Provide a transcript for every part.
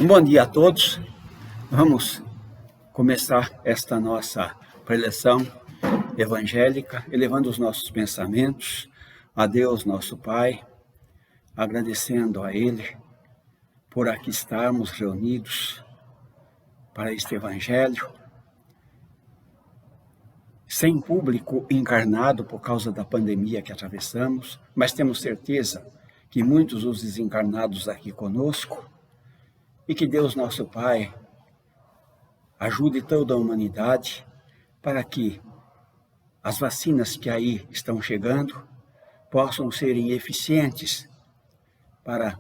Um bom dia a todos. Vamos começar esta nossa preleção evangélica, elevando os nossos pensamentos a Deus, nosso Pai, agradecendo a Ele por aqui estarmos reunidos para este evangelho, sem público encarnado por causa da pandemia que atravessamos, mas temos certeza que muitos dos desencarnados aqui conosco, e que Deus, nosso Pai, ajude toda a humanidade para que as vacinas que aí estão chegando possam serem eficientes para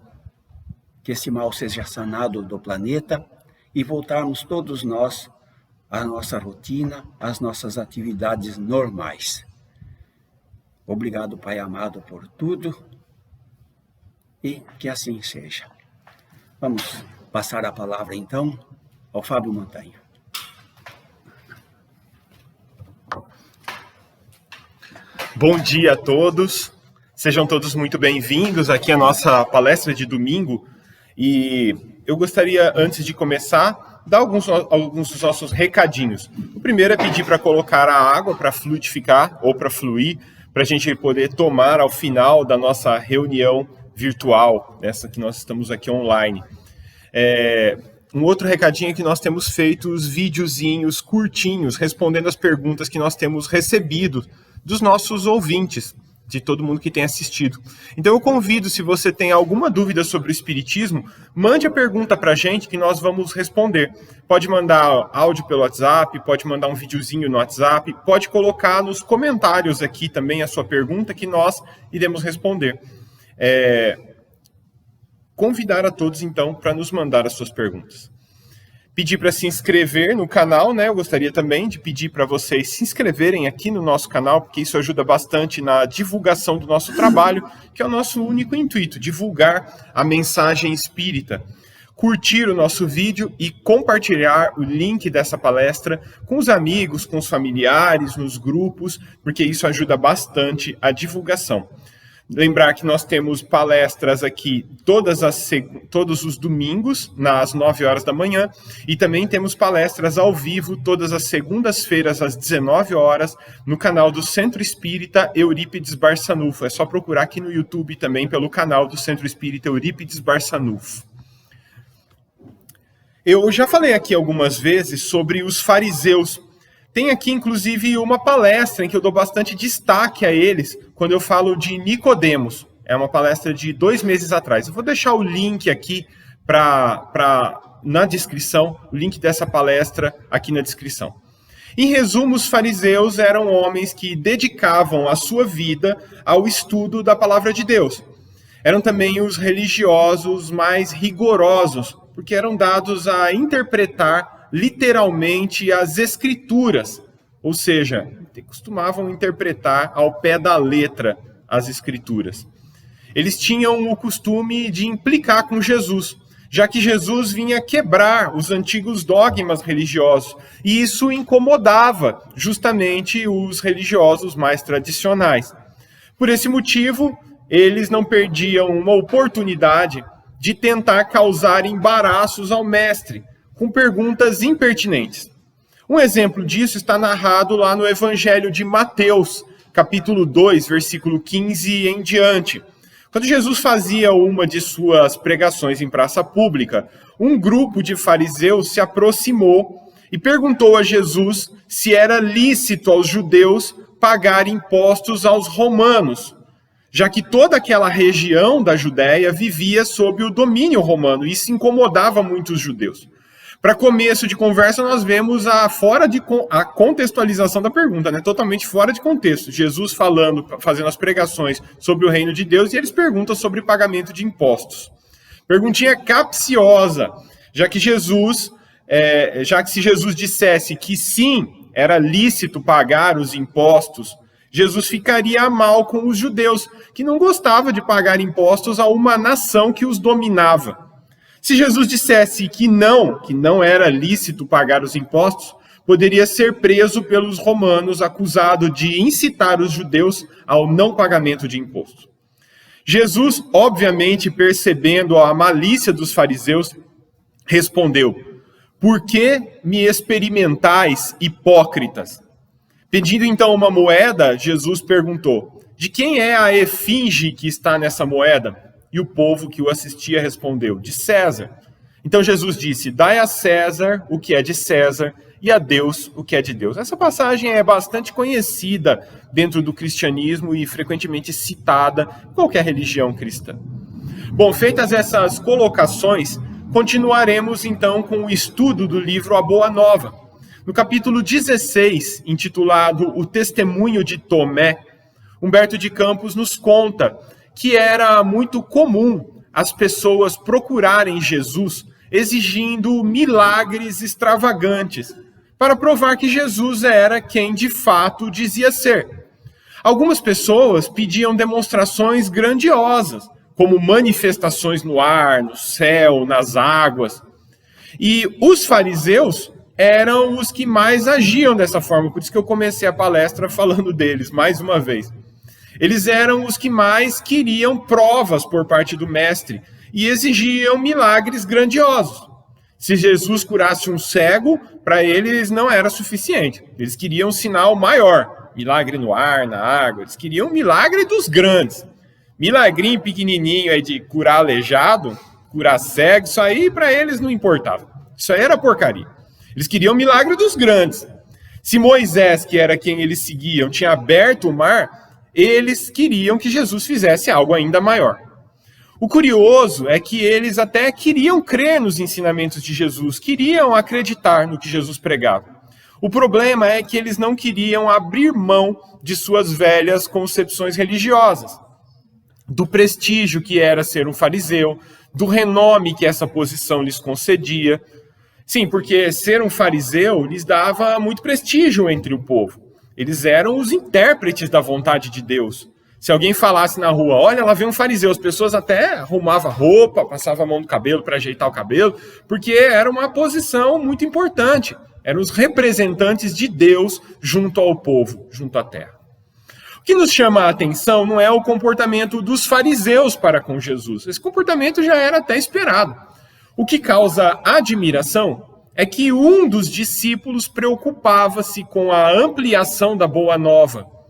que esse mal seja sanado do planeta e voltarmos todos nós à nossa rotina, às nossas atividades normais. Obrigado, Pai amado, por tudo e que assim seja. Vamos passar a palavra, então, ao Fábio Montanha. Bom dia a todos, sejam todos muito bem-vindos aqui à nossa palestra de domingo. E eu gostaria, antes de começar, dar alguns dos nossos recadinhos. O primeiro é pedir para colocar a água para fluidificar ou para fluir, para a gente poder tomar ao final da nossa reunião virtual, essa que nós estamos aqui online. Um outro recadinho é que nós temos feito os videozinhos curtinhos, respondendo as perguntas que nós temos recebido dos nossos ouvintes, de todo mundo que tem assistido. Então eu convido, se você tem alguma dúvida sobre o Espiritismo, mande a pergunta para a gente que nós vamos responder. Pode mandar áudio pelo WhatsApp, pode mandar um videozinho no WhatsApp, pode colocar nos comentários aqui também a sua pergunta que nós iremos responder. Convidar a todos, então, para nos mandar as suas perguntas. Pedir para se inscrever no canal, né? Eu gostaria também de pedir para vocês se inscreverem aqui no nosso canal, porque isso ajuda bastante na divulgação do nosso trabalho, que é o nosso único intuito, divulgar a mensagem espírita. Curtir o nosso vídeo e compartilhar o link dessa palestra com os amigos, com os familiares, nos grupos, porque isso ajuda bastante a divulgação. Lembrar que nós temos palestras aqui todos os domingos, às 9 horas da manhã, e também temos palestras ao vivo todas as segundas-feiras, às 19 horas, no canal do Centro Espírita Eurípides Barçanufo. É só procurar aqui no YouTube também pelo canal do Centro Espírita Eurípides Barçanufo. Eu já falei aqui algumas vezes sobre os fariseus. Tem aqui, inclusive, uma palestra em que eu dou bastante destaque a eles, quando eu falo de Nicodemos. É uma palestra de 2 meses atrás. Eu vou deixar o link aqui na descrição, o link dessa palestra aqui na descrição. Em resumo, os fariseus eram homens que dedicavam a sua vida ao estudo da palavra de Deus. Eram também os religiosos mais rigorosos, porque eram dados a interpretar literalmente as escrituras, ou seja, costumavam interpretar ao pé da letra as escrituras. Eles tinham o costume de implicar com Jesus, já que Jesus vinha quebrar os antigos dogmas religiosos, e isso incomodava justamente os religiosos mais tradicionais. Por esse motivo, eles não perdiam uma oportunidade de tentar causar embaraços ao mestre, com perguntas impertinentes. Um exemplo disso está narrado lá no Evangelho de Mateus, capítulo 2, versículo 15 em diante. Quando Jesus fazia uma de suas pregações em praça pública, um grupo de fariseus se aproximou e perguntou a Jesus se era lícito aos judeus pagar impostos aos romanos, já que toda aquela região da Judéia vivia sob o domínio romano, e isso incomodava muito os judeus. Para começo de conversa, nós vemos a contextualização da pergunta, né? Totalmente fora de contexto. Jesus fazendo as pregações sobre o reino de Deus, e eles perguntam sobre pagamento de impostos. Perguntinha capciosa, já que se Jesus dissesse que sim, era lícito pagar os impostos, Jesus ficaria mal com os judeus, que não gostavam de pagar impostos a uma nação que os dominava. Se Jesus dissesse que não era lícito pagar os impostos, poderia ser preso pelos romanos, acusado de incitar os judeus ao não pagamento de impostos. Jesus, obviamente percebendo a malícia dos fariseus, respondeu: por que me experimentais, hipócritas? Pedindo então uma moeda, Jesus perguntou: de quem é a esfinge que está nessa moeda? E o povo que o assistia respondeu: de César. Então Jesus disse: dai a César o que é de César e a Deus o que é de Deus. Essa passagem é bastante conhecida dentro do cristianismo e frequentemente citada em qualquer religião cristã. Bom, feitas essas colocações, continuaremos então com o estudo do livro A Boa Nova. No capítulo 16, intitulado O Testemunho de Tomé, Humberto de Campos nos conta que era muito comum as pessoas procurarem Jesus exigindo milagres extravagantes para provar que Jesus era quem de fato dizia ser. Algumas pessoas pediam demonstrações grandiosas, como manifestações no ar, no céu, nas águas. E os fariseus eram os que mais agiam dessa forma, por isso que eu comecei a palestra falando deles, mais uma vez. Eles eram os que mais queriam provas por parte do mestre e exigiam milagres grandiosos. Se Jesus curasse um cego, para eles não era suficiente. Eles queriam um sinal maior, milagre no ar, na água. Eles queriam um milagre dos grandes. Milagrinho pequenininho aí de curar aleijado, curar cego, isso aí para eles não importava. Isso aí era porcaria. Eles queriam o milagre dos grandes. Se Moisés, que era quem eles seguiam, tinha aberto o mar, eles queriam que Jesus fizesse algo ainda maior. O curioso é que eles até queriam crer nos ensinamentos de Jesus, queriam acreditar no que Jesus pregava. O problema é que eles não queriam abrir mão de suas velhas concepções religiosas, do prestígio que era ser um fariseu, do renome que essa posição lhes concedia. Sim, porque ser um fariseu lhes dava muito prestígio entre o povo. Eles eram os intérpretes da vontade de Deus. Se alguém falasse na rua, olha, lá vem um fariseu, as pessoas até arrumavam roupa, passavam a mão no cabelo para ajeitar o cabelo, porque era uma posição muito importante. Eram os representantes de Deus junto ao povo, junto à terra. O que nos chama a atenção não é o comportamento dos fariseus para com Jesus. Esse comportamento já era até esperado. O que causa admiração é que um dos discípulos preocupava-se com a ampliação da Boa Nova.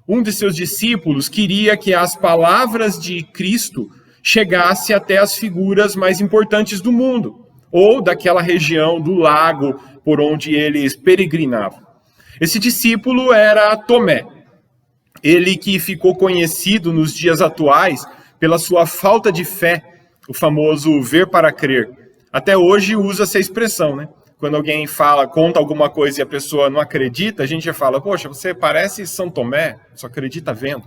Um de seus discípulos queria que as palavras de Cristo chegassem até as figuras mais importantes do mundo, ou daquela região do lago por onde eles peregrinavam. Esse discípulo era Tomé. Ele que ficou conhecido nos dias atuais pela sua falta de fé, o famoso ver para crer. Até hoje usa essa expressão, né? Quando alguém conta alguma coisa e a pessoa não acredita, a gente já fala, poxa, você parece São Tomé, só acredita vendo.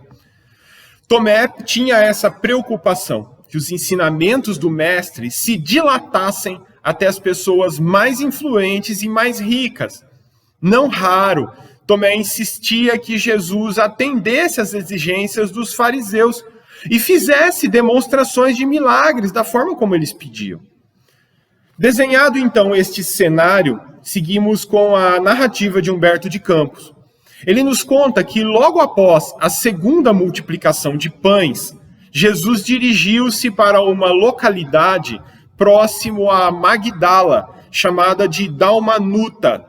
Tomé tinha essa preocupação, que os ensinamentos do mestre se dilatassem até as pessoas mais influentes e mais ricas. Não raro, Tomé insistia que Jesus atendesse às exigências dos fariseus e fizesse demonstrações de milagres da forma como eles pediam. Desenhado então este cenário, seguimos com a narrativa de Humberto de Campos. Ele nos conta que logo após a segunda multiplicação de pães, Jesus dirigiu-se para uma localidade próximo a Magdala, chamada de Dalmanuta,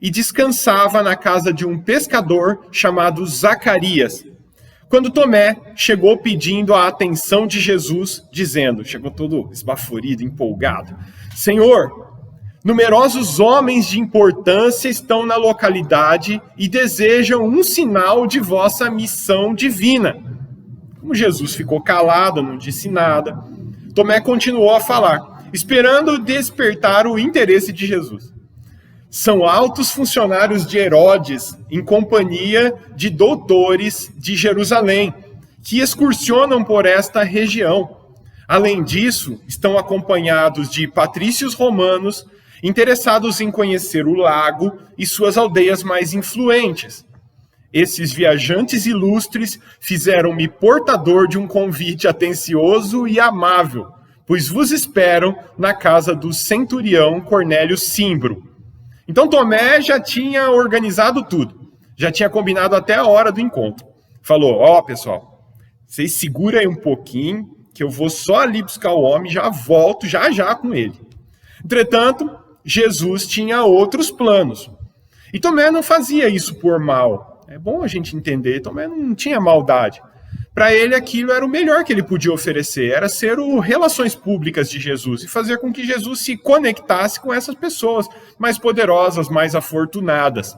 e descansava na casa de um pescador chamado Zacarias. Quando Tomé chegou pedindo a atenção de Jesus, dizendo, chegou todo esbaforido, empolgado, Senhor, numerosos homens de importância estão na localidade e desejam um sinal de vossa missão divina. Como Jesus ficou calado, não disse nada, Tomé continuou a falar, esperando despertar o interesse de Jesus. São altos funcionários de Herodes, em companhia de doutores de Jerusalém, que excursionam por esta região. Além disso, estão acompanhados de patrícios romanos, interessados em conhecer o lago e suas aldeias mais influentes. Esses viajantes ilustres fizeram-me portador de um convite atencioso e amável, pois vos esperam na casa do centurião Cornélio Cimbro. Então Tomé já tinha organizado tudo, já tinha combinado até a hora do encontro. Falou, pessoal, vocês segurem aí um pouquinho, que eu vou só ali buscar o homem, já volto já com ele. Entretanto, Jesus tinha outros planos. E Tomé não fazia isso por mal. É bom a gente entender, Tomé não tinha maldade. Para ele, aquilo era o melhor que ele podia oferecer, era ser o relações públicas de Jesus e fazer com que Jesus se conectasse com essas pessoas mais poderosas, mais afortunadas.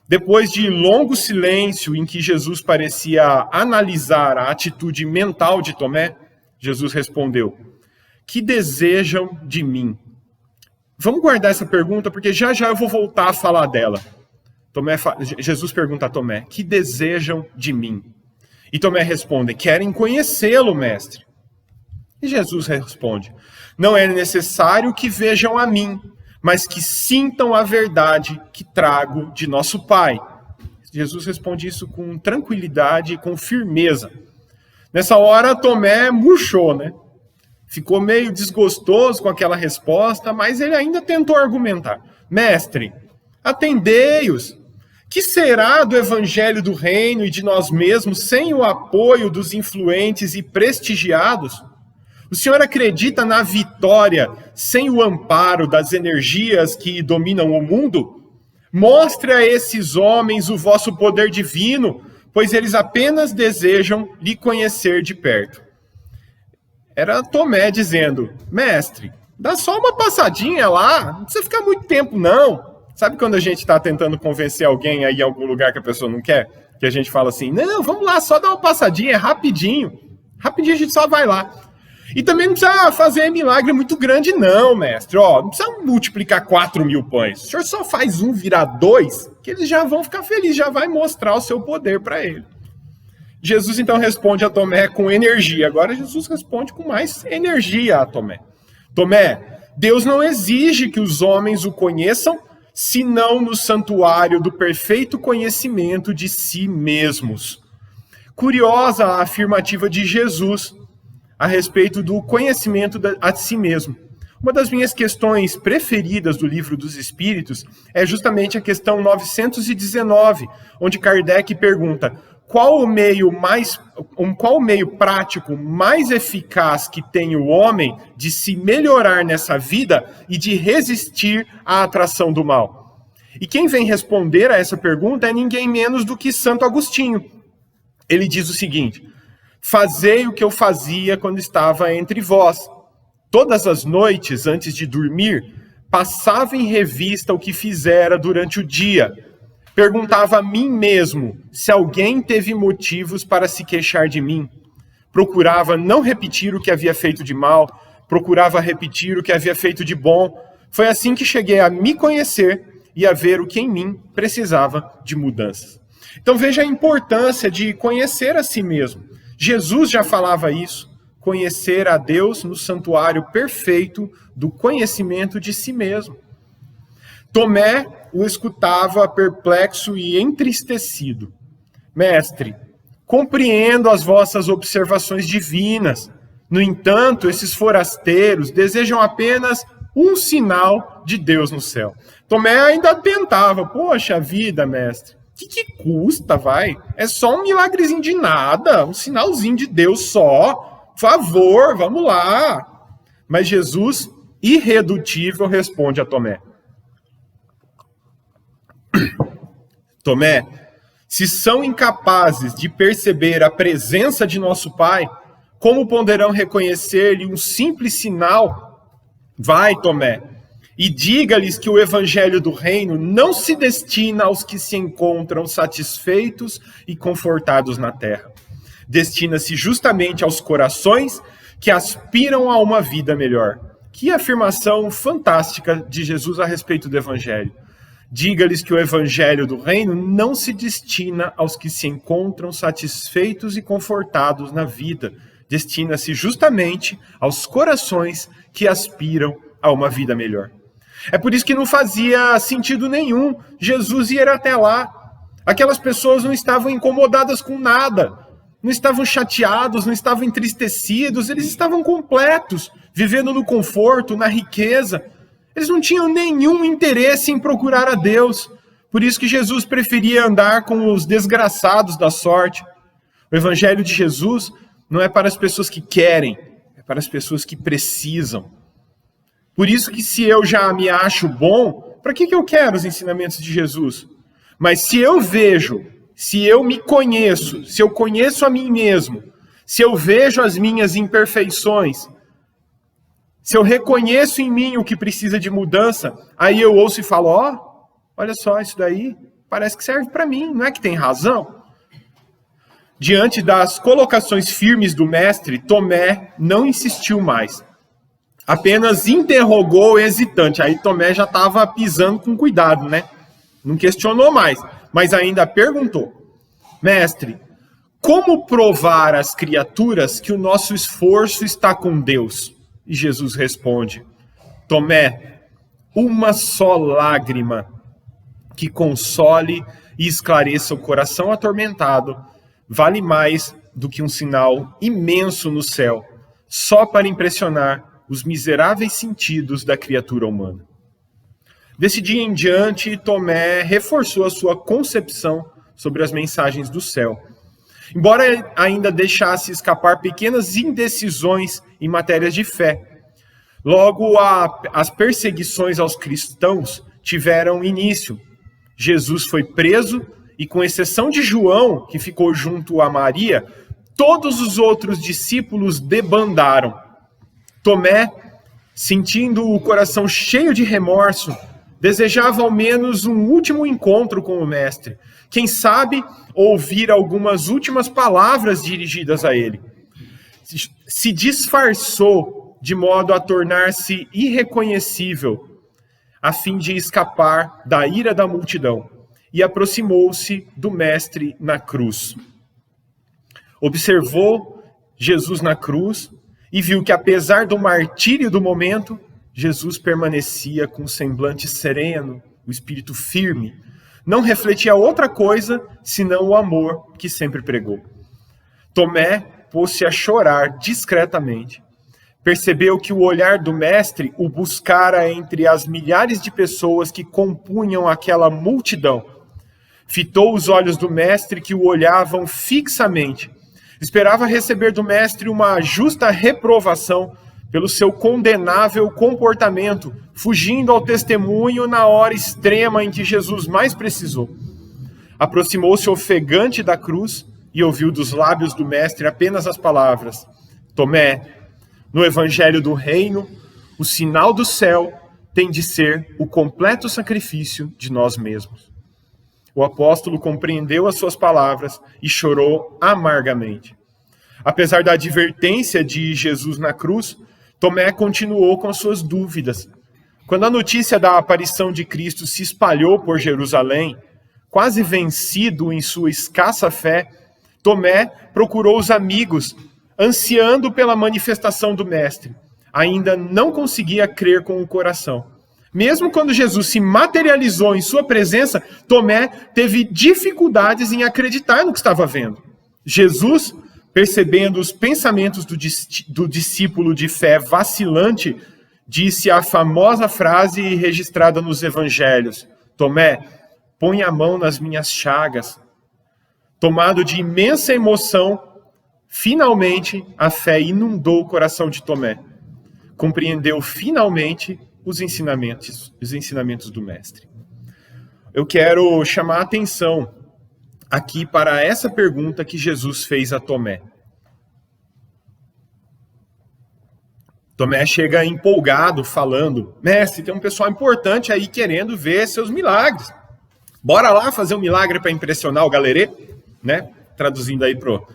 Depois de longo silêncio em que Jesus parecia analisar a atitude mental de Tomé, Jesus respondeu: "Que desejam de mim?" Vamos guardar essa pergunta, porque já já eu vou voltar a falar dela. Jesus pergunta a Tomé: "Que desejam de mim?" E Tomé responde: "Querem conhecê-lo, mestre." E Jesus responde: "Não é necessário que vejam a mim, mas que sintam a verdade que trago de nosso Pai." Jesus responde isso com tranquilidade e com firmeza. Nessa hora, Tomé murchou, né? Ficou meio desgostoso com aquela resposta, mas ele ainda tentou argumentar. "Mestre, atendei-os. Que será do evangelho do reino e de nós mesmos sem o apoio dos influentes e prestigiados? O senhor acredita na vitória sem o amparo das energias que dominam o mundo? Mostre a esses homens o vosso poder divino, pois eles apenas desejam lhe conhecer de perto." Era Tomé dizendo: "Mestre, dá só uma passadinha lá, não precisa ficar muito tempo não." Sabe quando a gente está tentando convencer alguém a ir em algum lugar que a pessoa não quer? Que a gente fala assim: "Não, vamos lá, só dar uma passadinha, é rapidinho. Rapidinho a gente só vai lá." E também não precisa fazer milagre muito grande não, mestre. Não precisa multiplicar 4.000 pães. O senhor só faz um virar 2, que eles já vão ficar felizes, já vai mostrar o seu poder para ele. Jesus então responde a Tomé com energia. Agora Jesus responde com mais energia a Tomé. "Tomé, Deus não exige que os homens o conheçam, senão no santuário do perfeito conhecimento de si mesmos." Curiosa a afirmativa de Jesus a respeito do conhecimento a si mesmo. Uma das minhas questões preferidas do Livro dos Espíritos é justamente a questão 919, onde Kardec pergunta: qual o meio prático mais eficaz que tem o homem de se melhorar nessa vida e de resistir à atração do mal? E quem vem responder a essa pergunta é ninguém menos do que Santo Agostinho. Ele diz o seguinte: "Fazei o que eu fazia quando estava entre vós. Todas as noites, antes de dormir, passava em revista o que fizera durante o dia. Perguntava a mim mesmo se alguém teve motivos para se queixar de mim. Procurava não repetir o que havia feito de mal, procurava repetir o que havia feito de bom. Foi assim que cheguei a me conhecer e a ver o que em mim precisava de mudanças." Então veja a importância de conhecer a si mesmo. Jesus já falava isso, conhecer a Deus no santuário perfeito do conhecimento de si mesmo. Tomé o escutava perplexo e entristecido. "Mestre, compreendo as vossas observações divinas. No entanto, esses forasteiros desejam apenas um sinal de Deus no céu." Tomé ainda tentava: "Poxa vida, mestre, que custa, vai? É só um milagrezinho de nada, um sinalzinho de Deus só. Por favor, vamos lá." Mas Jesus, irredutível, responde a Tomé: "Tomé, se são incapazes de perceber a presença de nosso Pai, como poderão reconhecer-lhe um simples sinal? Vai, Tomé, e diga-lhes que o evangelho do reino não se destina aos que se encontram satisfeitos e confortados na terra. Destina-se justamente aos corações que aspiram a uma vida melhor." Que afirmação fantástica de Jesus a respeito do evangelho. Diga-lhes que o evangelho do reino não se destina aos que se encontram satisfeitos e confortados na vida. Destina-se justamente aos corações que aspiram a uma vida melhor. É por isso que não fazia sentido nenhum Jesus ir até lá. Aquelas pessoas não estavam incomodadas com nada, não estavam chateados, não estavam entristecidos, eles estavam completos, vivendo no conforto, na riqueza. Eles não tinham nenhum interesse em procurar a Deus. Por isso que Jesus preferia andar com os desgraçados da sorte. O evangelho de Jesus não é para as pessoas que querem, é para as pessoas que precisam. Por isso que se eu já me acho bom, para que eu quero os ensinamentos de Jesus? Mas se eu vejo, se eu me conheço, se eu conheço a mim mesmo, se eu vejo as minhas imperfeições, se eu reconheço em mim o que precisa de mudança, aí eu ouço e falo, olha só, isso daí parece que serve para mim, não é que tem razão? Diante das colocações firmes do mestre, Tomé não insistiu mais. Apenas interrogou hesitante. Aí Tomé já estava pisando com cuidado, né? Não questionou mais, mas ainda perguntou. Mestre, como provar às criaturas que o nosso esforço está com Deus? E Jesus responde, Tomé, uma só lágrima que console e esclareça o coração atormentado vale mais do que um sinal imenso no céu, só para impressionar os miseráveis sentidos da criatura humana. Desse dia em diante, Tomé reforçou a sua concepção sobre as mensagens do céu. Embora ainda deixasse escapar pequenas indecisões em matérias de fé, logo as perseguições aos cristãos tiveram início. Jesus foi preso e, com exceção de João, que ficou junto a Maria, todos os outros discípulos debandaram. Tomé, sentindo o coração cheio de remorso, desejava ao menos um último encontro com o mestre. Quem sabe ouvir algumas últimas palavras dirigidas a ele. Se disfarçou de modo a tornar-se irreconhecível, a fim de escapar da ira da multidão, e aproximou-se do mestre na cruz. Observou Jesus na cruz e viu que, apesar do martírio do momento, Jesus permanecia com o semblante sereno, o espírito firme. Não refletia outra coisa senão o amor que sempre pregou. Tomé pôs-se a chorar discretamente. Percebeu que o olhar do mestre o buscara entre as milhares de pessoas que compunham aquela multidão. Fitou os olhos do mestre que o olhavam fixamente. Esperava receber do mestre uma justa reprovação pelo seu condenável comportamento, fugindo ao testemunho na hora extrema em que Jesus mais precisou. Aproximou-se ofegante da cruz e ouviu dos lábios do mestre apenas as palavras: Tomé, no evangelho do reino, o sinal do céu tem de ser o completo sacrifício de nós mesmos. O apóstolo compreendeu as suas palavras e chorou amargamente. Apesar da advertência de Jesus na cruz, Tomé continuou com as suas dúvidas. Quando a notícia da aparição de Cristo se espalhou por Jerusalém, quase vencido em sua escassa fé, Tomé procurou os amigos, ansiando pela manifestação do Mestre. Ainda não conseguia crer com o coração. Mesmo quando Jesus se materializou em sua presença, Tomé teve dificuldades em acreditar no que estava vendo. Jesus, percebendo os pensamentos do discípulo de fé vacilante, disse a famosa frase registrada nos evangelhos: Tomé, põe a mão nas minhas chagas. Tomado de imensa emoção, finalmente a fé inundou o coração de Tomé. Compreendeu finalmente os ensinamentos do mestre. Eu quero chamar a atenção aqui para essa pergunta que Jesus fez a Tomé. Tomé chega empolgado, falando: Mestre, tem um pessoal importante aí querendo ver seus milagres. Bora lá fazer um milagre para impressionar o galerê, né? Traduzindo aí pro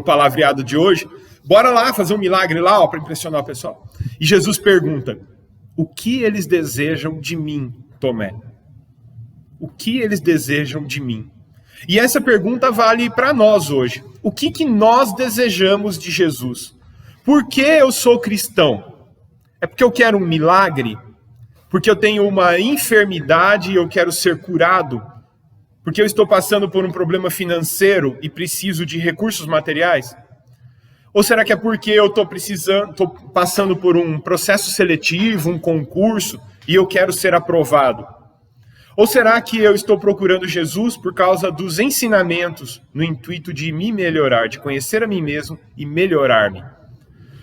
palavreado de hoje. Bora lá fazer um milagre lá para impressionar o pessoal. E Jesus pergunta: o que eles desejam de mim, Tomé? O que eles desejam de mim? E essa pergunta vale para nós hoje. O que nós desejamos de Jesus? Por que eu sou cristão? É porque eu quero um milagre? Porque eu tenho uma enfermidade e eu quero ser curado? Porque eu estou passando por um problema financeiro e preciso de recursos materiais? Ou será que é porque eu estou passando por um processo seletivo, um concurso, e eu quero ser aprovado? Ou será que eu estou procurando Jesus por causa dos ensinamentos, no intuito de me melhorar, de conhecer a mim mesmo e melhorar-me?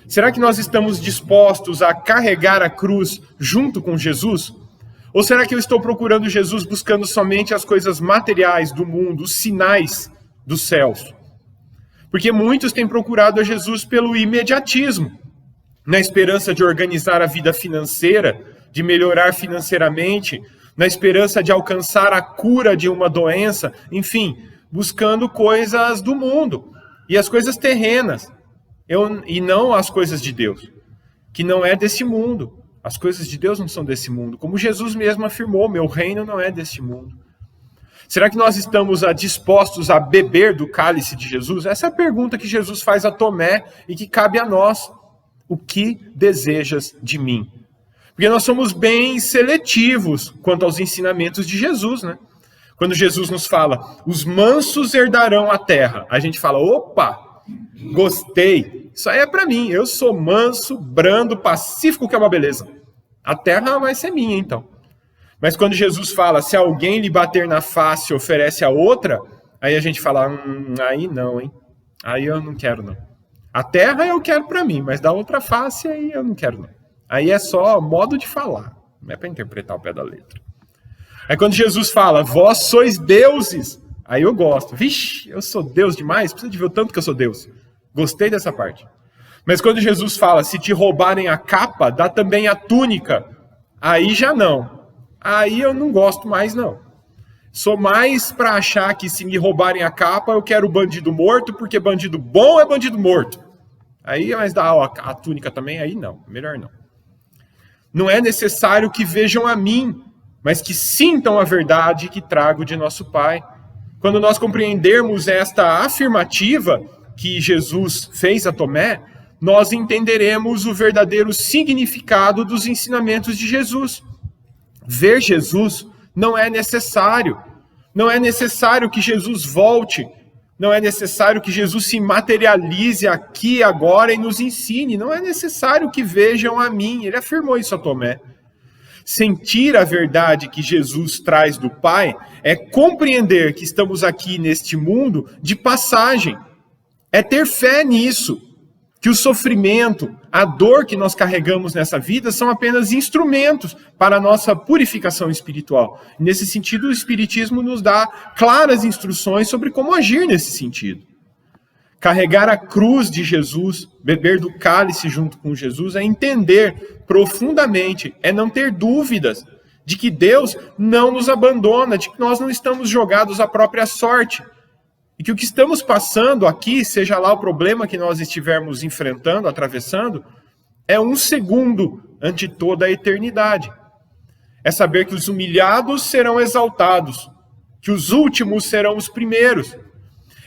Será que nós estamos dispostos a carregar a cruz junto com Jesus? Ou será que eu estou procurando Jesus buscando somente as coisas materiais do mundo, os sinais dos céus? Porque muitos têm procurado a Jesus pelo imediatismo, na esperança de organizar a vida financeira, de melhorar financeiramente, na esperança de alcançar a cura de uma doença, enfim, buscando coisas do mundo e as coisas terrenas, e não as coisas de Deus, que não é desse mundo. As coisas de Deus não são desse mundo. Como Jesus mesmo afirmou, meu reino não é desse mundo. Será que nós estamos dispostos a beber do cálice de Jesus? Essa é a pergunta que Jesus faz a Tomé e que cabe a nós. O que desejas de mim? Porque nós somos bem seletivos quanto aos ensinamentos de Jesus, né? Quando Jesus nos fala, os mansos herdarão a terra, a gente fala, opa, gostei, isso aí é para mim, eu sou manso, brando, pacífico, que é uma beleza. A terra vai ser minha, então. Mas quando Jesus fala, se alguém lhe bater na face, oferece a outra, aí a gente fala, aí não, hein? Aí eu não quero, não. A terra eu quero para mim, mas da outra face aí eu não quero, não. Aí é só modo de falar, não é para interpretar o pé da letra. Aí quando Jesus fala, vós sois deuses, aí eu gosto. Vixe, eu sou Deus demais? Precisa de ver o tanto que eu sou Deus. Gostei dessa parte. Mas quando Jesus fala, se te roubarem a capa, dá também a túnica, aí já não. Aí eu não gosto mais, não. Sou mais para achar que se me roubarem a capa, eu quero bandido morto, porque bandido bom é bandido morto. Aí, mas dá a túnica também, aí não, melhor não. Não é necessário que vejam a mim, mas que sintam a verdade que trago de nosso Pai. Quando nós compreendermos esta afirmativa que Jesus fez a Tomé, nós entenderemos o verdadeiro significado dos ensinamentos de Jesus. Ver Jesus não é necessário. Não é necessário que Jesus volte. Não é necessário que Jesus se materialize aqui, agora e nos ensine. Não é necessário que vejam a mim. Ele afirmou isso a Tomé. Sentir a verdade que Jesus traz do Pai é compreender que estamos aqui neste mundo de passagem. É ter fé nisso. Que o sofrimento, a dor que nós carregamos nessa vida são apenas instrumentos para a nossa purificação espiritual. Nesse sentido, o Espiritismo nos dá claras instruções sobre como agir nesse sentido. Carregar a cruz de Jesus, beber do cálice junto com Jesus, é entender profundamente, é não ter dúvidas de que Deus não nos abandona, de que nós não estamos jogados à própria sorte. E que o que estamos passando aqui, seja lá o problema que nós estivermos enfrentando, atravessando, é um segundo ante toda a eternidade. É saber que os humilhados serão exaltados, que os últimos serão os primeiros.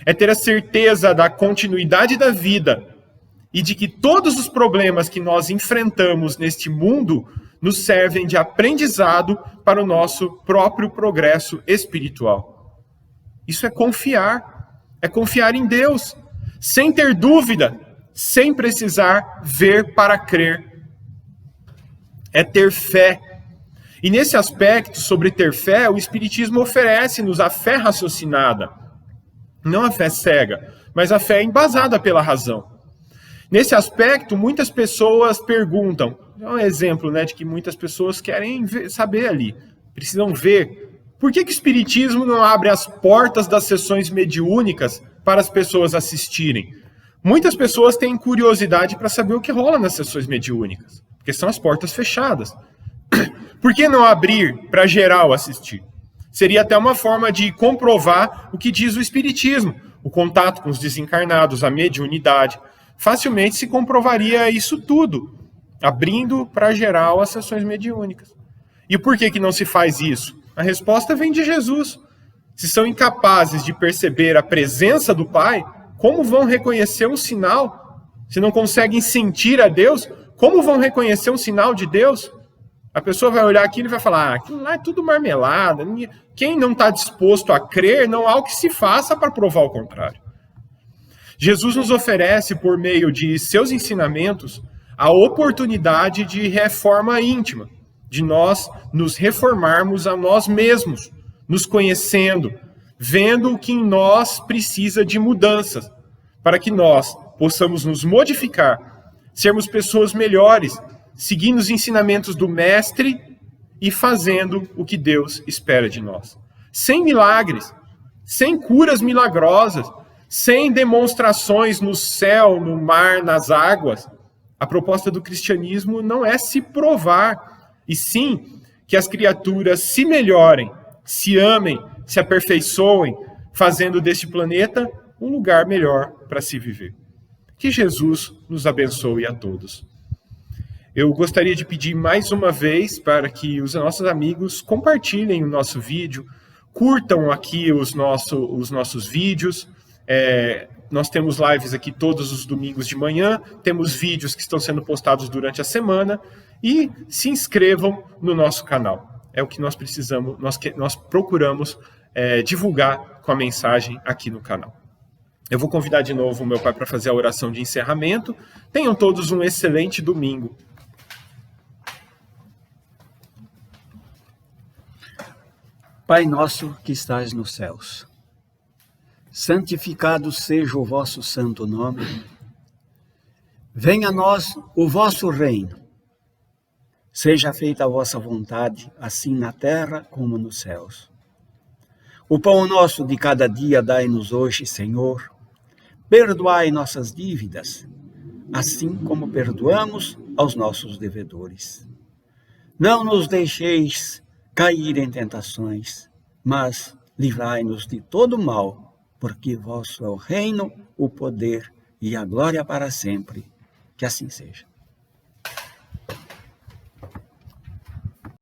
É ter a certeza da continuidade da vida e de que todos os problemas que nós enfrentamos neste mundo nos servem de aprendizado para o nosso próprio progresso espiritual. Isso é confiar em Deus, sem ter dúvida, sem precisar ver para crer. É ter fé. E nesse aspecto, sobre ter fé, o Espiritismo oferece-nos a fé raciocinada. Não a fé cega, mas a fé embasada pela razão. Nesse aspecto, muitas pessoas perguntam, é um exemplo, de que muitas pessoas querem saber ali, precisam ver. Por que o Espiritismo não abre as portas das sessões mediúnicas para as pessoas assistirem? Muitas pessoas têm curiosidade para saber o que rola nas sessões mediúnicas, porque são as portas fechadas. Por que não abrir para geral assistir? Seria até uma forma de comprovar o que diz o Espiritismo, o contato com os desencarnados, a mediunidade. Facilmente se comprovaria isso tudo, abrindo para geral as sessões mediúnicas. E por que não se faz isso? A resposta vem de Jesus. Se são incapazes de perceber a presença do Pai, como vão reconhecer um sinal? Se não conseguem sentir a Deus, como vão reconhecer um sinal de Deus? A pessoa vai olhar aquilo e vai falar, aquilo lá é tudo marmelada. Quem não está disposto a crer, não há o que se faça para provar o contrário. Jesus nos oferece, por meio de seus ensinamentos, a oportunidade de reforma íntima, de nós nos reformarmos a nós mesmos, nos conhecendo, vendo o que em nós precisa de mudanças, para que nós possamos nos modificar, sermos pessoas melhores, seguindo os ensinamentos do Mestre e fazendo o que Deus espera de nós. Sem milagres, sem curas milagrosas, sem demonstrações no céu, no mar, nas águas. A proposta do cristianismo não é se provar, e sim que as criaturas se melhorem, se amem, se aperfeiçoem, fazendo deste planeta um lugar melhor para se viver. Que Jesus nos abençoe a todos. Eu gostaria de pedir mais uma vez para que os nossos amigos compartilhem o nosso vídeo, curtam aqui os nossos vídeos. Nós temos lives aqui todos os domingos de manhã, temos vídeos que estão sendo postados durante a semana, e se inscrevam no nosso canal. É o que nós precisamos, nós procuramos divulgar com a mensagem aqui no canal. Eu vou convidar de novo o meu pai para fazer a oração de encerramento. Tenham todos um excelente domingo. Pai nosso que estais nos céus, santificado seja o vosso santo nome. Venha a nós o vosso reino. Seja feita a vossa vontade, assim na terra como nos céus. O pão nosso de cada dia dai-nos hoje, Senhor. Perdoai nossas dívidas, assim como perdoamos aos nossos devedores. Não nos deixeis cair em tentações, mas livrai-nos de todo mal, porque vosso é o reino, o poder e a glória para sempre. Que assim seja.